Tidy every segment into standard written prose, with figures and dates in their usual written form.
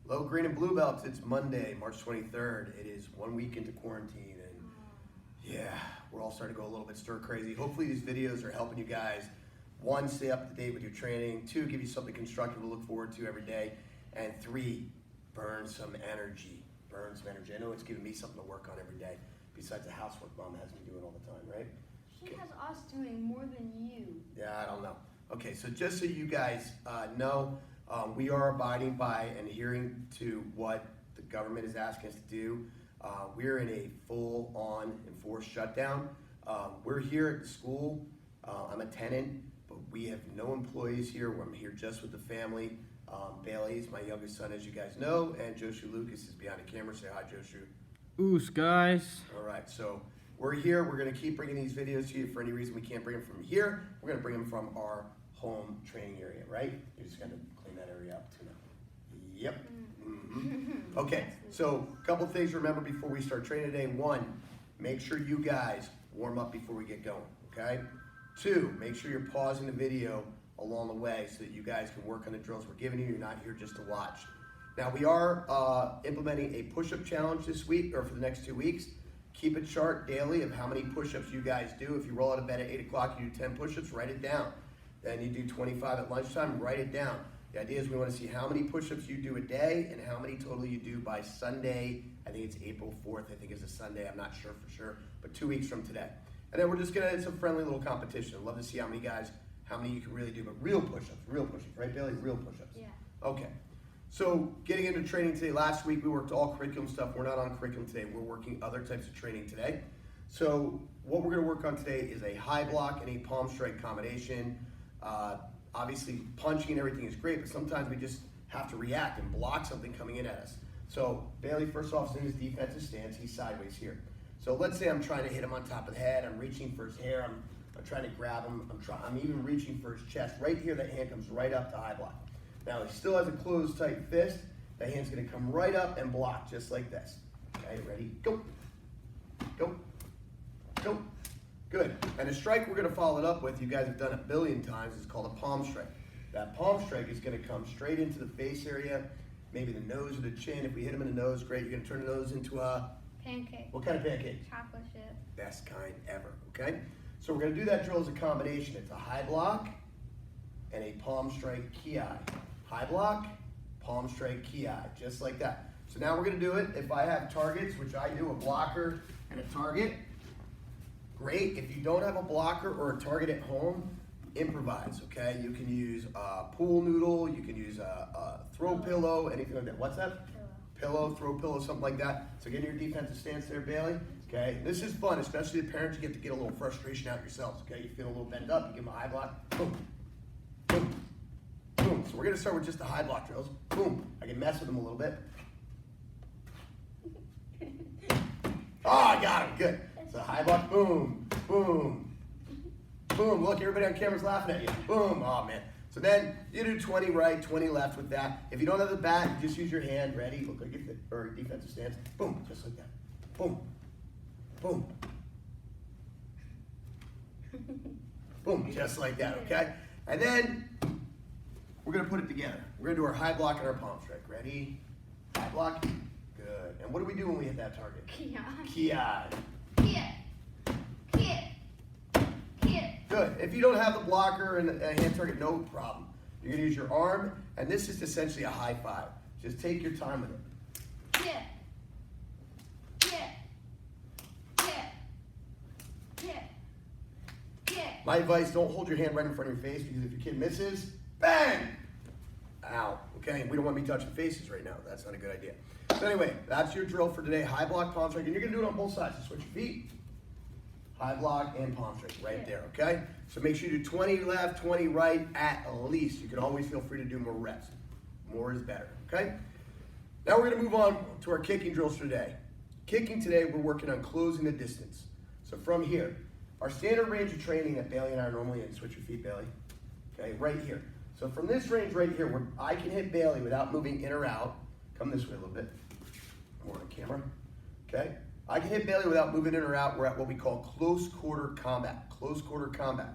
Hello, green and blue belts. It's Monday, March 23rd. It is 1 week into quarantine, and yeah, we're all starting to go a little bit stir crazy. Hopefully these videos are helping you guys, one, stay up to date with your training, two, give you something constructive to look forward to every day, and three, burn some energy. Burn some energy. I know it's giving me something to work on every day, besides the housework Mom has me doing all the time, right? She has us doing more than you. Yeah, I don't know. Okay, so just so you guys know, we are abiding by and adhering to what the government is asking us to do. We're in a full-on enforced shutdown. We're here at the school. I'm a tenant, but we have no employees here. I'm here just with the family. Bailey is my youngest son, as you guys know, and Joshu Lucas is behind the camera. Say hi, Joshu. Oos, guys. All right, so we're here. We're going to keep bringing these videos to you. For any reason we can't bring them from here, we're going to bring them from our home training area, right? You're just going to clean that area up too now. Yep. Mm-hmm. Okay, so a couple things to remember before we start training today. One, make sure you guys warm up before we get going, okay? Two, make sure you're pausing the video along the way so that you guys can work on the drills we're giving you. You're not here just to watch. Now, we are implementing a push-up challenge this week, or for the next 2 weeks. Keep a chart daily of how many push-ups you guys do. If you roll out of bed at 8 o'clock, you do 10 push-ups, write it down. Then you do 25 at lunchtime, write it down. The idea is we want to see how many push-ups you do a day and how many total you do by Sunday. I think it's April 4th, I think it's a Sunday, I'm not sure for sure, but 2 weeks from today. And then we're just gonna, it's a friendly little competition. I'd love to see how many you can really do, but real push-ups, right Bailey? Real push-ups. Yeah. Okay. So getting into training today, last week we worked all curriculum stuff. We're not on curriculum today. We're working other types of training today. So what we're gonna work on today is a high block and a palm strike combination. Obviously punching and everything is great, but sometimes we just have to react and block something coming in at us. So Bailey, first off, is in his defensive stance. He's sideways here. So let's say I'm trying to hit him on top of the head. I'm reaching for his hair. I'm trying to grab him. I'm even reaching for his chest. Right here, that hand comes right up to high block. Now, he still has a closed, tight fist. That hand's gonna come right up and block, just like this. Okay, ready? Go. Go. Go. Good. And a strike we're gonna follow it up with, you guys have done it a billion times, it's called a palm strike. That palm strike is gonna come straight into the face area, maybe the nose or the chin. If we hit him in the nose, great. You're gonna turn the nose into a... Pancake. What kind of pancake? Chocolate chip. Best kind ever, okay? So we're gonna do that drill as a combination. It's a high block and a palm strike ki. High block, palm strike ki, just like that. So now we're gonna do it. If I have targets, which I do, a blocker and a target, great. If you don't have a blocker or a target at home, improvise, okay? You can use a pool noodle, you can use a throw pillow, anything like that. What's that? Pillow, throw pillow, something like that. So get in your defensive stance there, Bailey. Okay, this is fun, especially the parents. You get to get a little frustration out yourselves. Okay, you feel a little bent up, you give them a high block. Boom, boom, boom. So we're gonna start with just the high block drills. Boom. I can mess with them a little bit. Oh, I got him. Good. So high block. Boom, boom, boom. Look, everybody on camera's laughing at you. Boom. Oh man. So then you do 20 right, 20 left with that. If you don't have the bat, you just use your hand. Ready? Look like your defensive stance. Boom, just like that. Boom, boom, boom, just like that. Okay. And then we're gonna put it together. We're gonna do our high block and our palm strike. Ready? High block. Good. And what do we do when we hit that target? Ki. Ki. Good. If you don't have the blocker and a hand target, no problem. You're going to use your arm, and this is essentially a high five. Just take your time with it. My advice, don't hold your hand right in front of your face, because if your kid misses, bang! Ow. Okay? We don't want to be touching faces right now. That's not a good idea. So anyway, that's your drill for today. High block, palm strike, and you're going to do it on both sides. Just switch your feet. High block and palm strike right there, okay? So make sure you do 20 left, 20 right at least. You can always feel free to do more reps. More is better, okay? Now we're gonna move on to our kicking drills for today. Kicking today, we're working on closing the distance. So from here, our standard range of training that Bailey and I are normally in, switch your feet, Bailey, okay, right here. So from this range right here, where I can hit Bailey without moving in or out, come this way a little bit, more on camera, okay? I can hit Bailey without moving in or out. We're at what we call close quarter combat. Close quarter combat.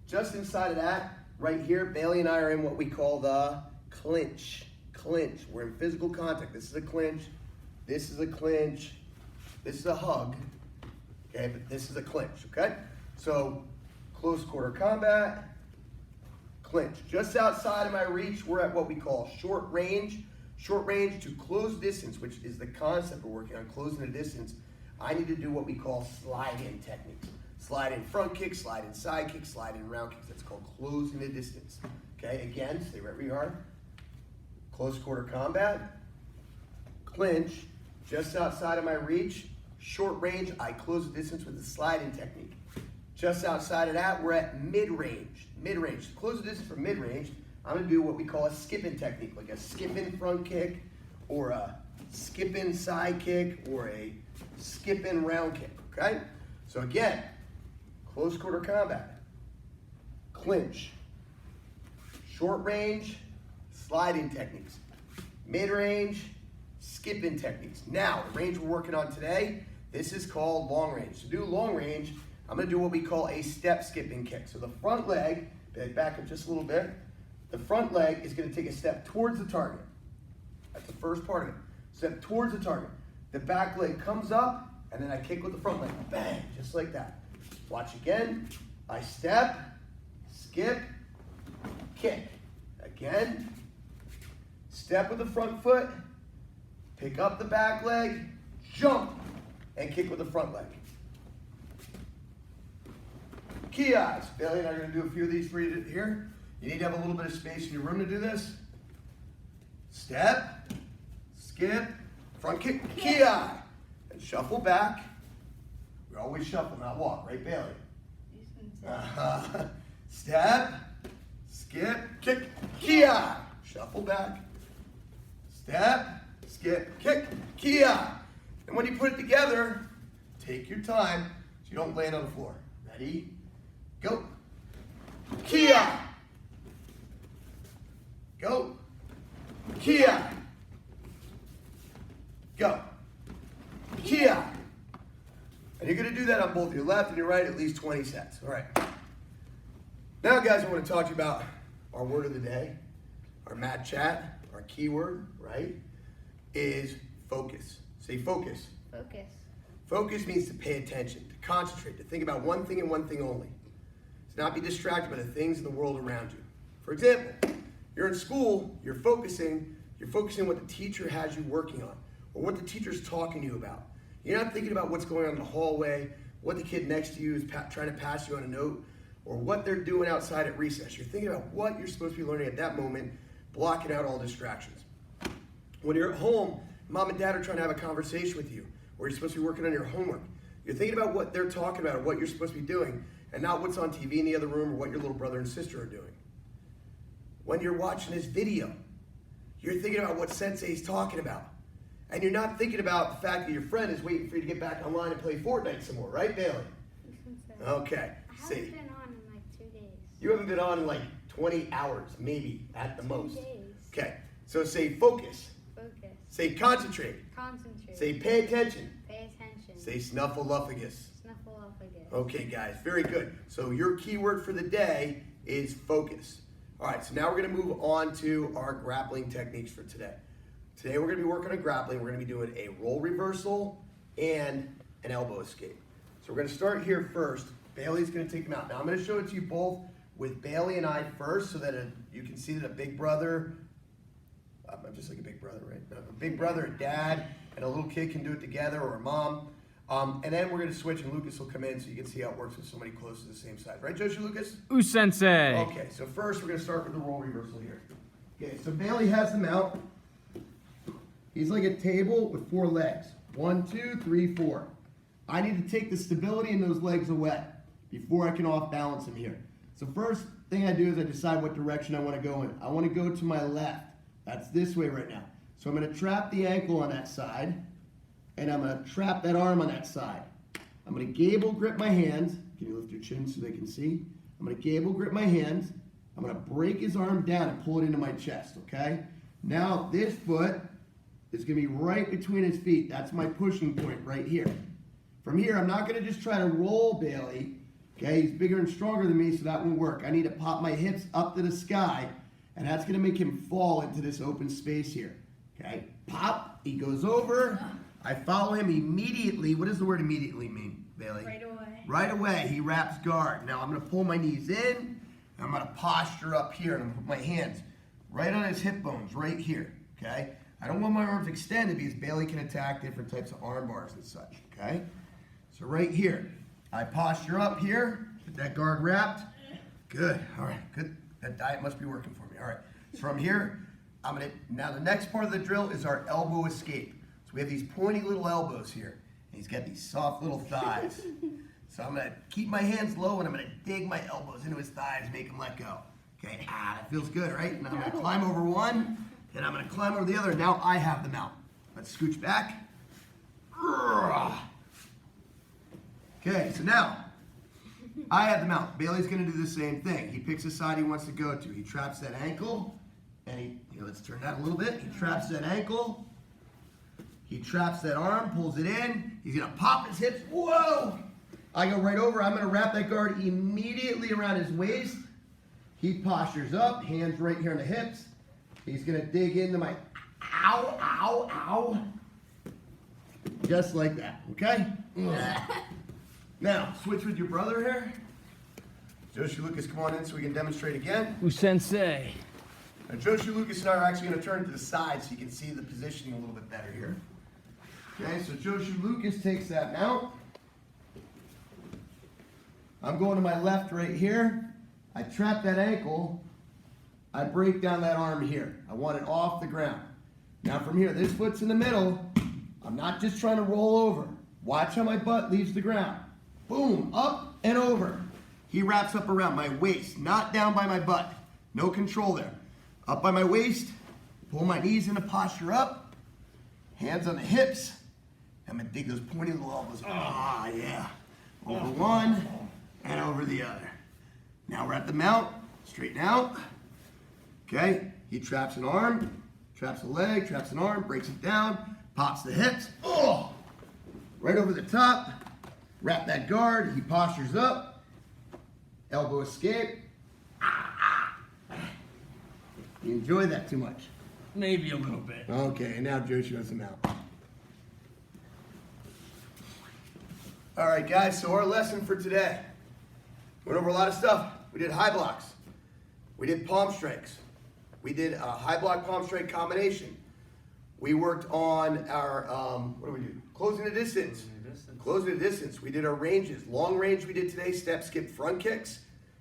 Just inside of that, right here, Bailey and I are in what we call the clinch. clinch. We're in physical contact. This is a clinch. This is a clinch. This is a hug. Okay, but this is a clinch, okay? So, close quarter combat, clinch. Just outside of my reach, we're at what we call short range. Short range to close distance, which is the concept we're working on, closing the distance. I need to do what we call slide-in techniques. Slide in front kick, slide in side kick, slide in round kicks. That's called closing the distance. Okay, again, stay right where you are. Close quarter combat, clinch, just outside of my reach. Short range, I close the distance with the slide-in technique. Just outside of that, we're at mid-range. Mid-range. To close the distance from mid-range, I'm going to do what we call a skipping technique, like a skipping front kick, or a skipping side kick, or a skipping round kick, okay? So again, close quarter combat, clinch, short range, sliding techniques, mid-range, skipping techniques. Now, the range we're working on today, this is called long range. To do long range, I'm going to do what we call a step skipping kick. So the front leg, back up just a little bit, the front leg is going to take a step towards the target. That's the first part of it. Step towards the target. The back leg comes up, and then I kick with the front leg. Bang, just like that. Watch again. I step, skip, kick. Again, step with the front foot, pick up the back leg, jump, and kick with the front leg. Key eyes. Bailey and I are going to do a few of these for you here. You need to have a little bit of space in your room to do this. Step, skip, front kick, key eye, and shuffle back. We always shuffle, not walk, right, Bailey? Step, skip, kick, key eye, shuffle back. Step, skip, kick, key eye. And when you put it together, take your time so you don't land on the floor. Ready? Go. Key eye. Go. Key eye. Go. Key eye. And you're going to do that on both your left and your right at least 20 sets. All right. Now, guys, I want to talk to you about our word of the day, our mad chat, our keyword, right, is focus. Say focus. Focus. Focus means to pay attention, to concentrate, to think about one thing and one thing only. To not be distracted by the things in the world around you. For example, you're in school, you're focusing what the teacher has you working on, or what the teacher's talking to you about. You're not thinking about what's going on in the hallway, what the kid next to you is trying to pass you on a note, or what they're doing outside at recess. You're thinking about what you're supposed to be learning at that moment, blocking out all distractions. When you're at home, mom and dad are trying to have a conversation with you, or you're supposed to be working on your homework. You're thinking about what they're talking about, or what you're supposed to be doing, and not what's on TV in the other room, or what your little brother and sister are doing. When you're watching this video, you're thinking about what Sensei's talking about. And you're not thinking about the fact that your friend is waiting for you to get back online and play Fortnite some more, right, Bailey? Okay. I haven't been on in like 2 days. You haven't been on in like 20 hours, maybe, at the most. 2 days. Okay. So say focus. Focus. Say concentrate. Concentrate. Say pay attention. Pay attention. Say snuffleupagus. Snuffleupagus. Okay, guys, very good. So your keyword for the day is focus. All right, so now we're going to move on to our grappling techniques for today. Today we're going to be working on grappling. We're going to be doing a roll reversal and an elbow escape. So we're going to start here first. Bailey's going to take them out. Now I'm going to show it to you both with Bailey and I first so that you can see that a big brother, I'm just like a big brother, right? A big brother, a dad, and a little kid can do it together, or a mom. And then we're going to switch and Lucas will come in so you can see how it works with somebody close to the same size. Right, Joshi Lucas? Ooh, Sensei. Okay, so first we're going to start with the roll reversal here. Okay, so Bailey has them out. He's like a table with 4 legs. 1, 2, 3, 4. I need to take the stability in those legs away before I can off balance him here. So first thing I do is I decide what direction I want to go in. I want to go to my left. That's this way right now. So I'm going to trap the ankle on that side, and I'm going to trap that arm on that side. I'm going to gable grip my hands. Can you lift your chin so they can see? I'm going to gable grip my hands. I'm going to break his arm down and pull it into my chest, okay? Now this foot is going to be right between his feet. That's my pushing point right here. From here, I'm not going to just try to roll Bailey. Okay, he's bigger and stronger than me, so that won't work. I need to pop my hips up to the sky and that's gonna make him fall into this open space here. Okay, pop, he goes over, I follow him immediately. What does the word immediately mean, Bailey? Right away. Right away, he wraps guard. Now I'm gonna pull my knees in, and I'm gonna posture up here, and I'm gonna put my hands right on his hip bones, right here, okay? I don't want my arms extended because Bailey can attack different types of arm bars and such, okay? So right here, I posture up here, get that guard wrapped. Good, all right, good. That diet must be working for me, all right. So from here, now the next part of the drill is our elbow escape. So we have these pointy little elbows here, and he's got these soft little thighs. So I'm gonna keep my hands low, and I'm gonna dig my elbows into his thighs, make him let go. Okay, that feels good, right? Now I'm gonna climb over one, and I'm gonna climb over the other. Now I have the mount. Let's scooch back. Okay, so now I have the mount. Bailey's gonna do the same thing. He picks a side he wants to go to. He traps that ankle, and let's turn that a little bit. He traps that ankle. He traps that arm, pulls it in. He's gonna pop his hips. Whoa! I go right over. I'm gonna wrap that guard immediately around his waist. He postures up, hands right here on the hips. He's gonna dig into my ow, ow, ow. Just like that, okay? Now, switch with your brother here. Joshi Lucas, come on in so we can demonstrate again. Sensei. Now, Joshi Lucas and I are actually gonna turn to the side so you can see the positioning a little bit better here. Okay, so Joshi Lucas takes that mount. I'm going to my left right here. I trap that ankle. I break down that arm here. I want it off the ground. Now from here, this foot's in the middle. I'm not just trying to roll over. Watch how my butt leaves the ground. Boom, up and over. He wraps up around my waist, not down by my butt. No control there. Up by my waist, pull my knees into posture up. Hands on the hips. I'm gonna dig those pointy little elbows. Ah, yeah. Over one and over the other. Now we're at the mount, straighten out. Okay, he traps an arm, traps a leg, traps an arm, breaks it down, pops the hips. Oh! Right over the top, wrap that guard, he postures up, elbow escape. You enjoy that too much? Maybe a little bit. Okay, and now Joshi has him out. All right, guys, so our lesson for today. Went over a lot of stuff. We did high blocks. We did palm strikes. We did a high block palm strike combination. We worked on our, what do we do? Closing the distance. Closing the distance. We did our ranges. Long range we did today, step, skip, front kicks.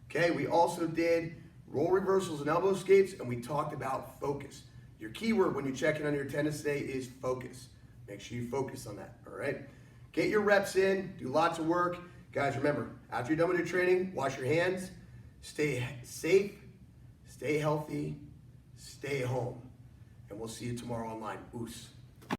Okay, we also did roll reversals and elbow escapes, and we talked about focus. Your keyword when you check in on your attendance today is focus. Make sure you focus on that, all right? Get your reps in, do lots of work. Guys, remember, after you're done with your training, wash your hands, stay safe, stay healthy, stay home. And we'll see you tomorrow online. Oos.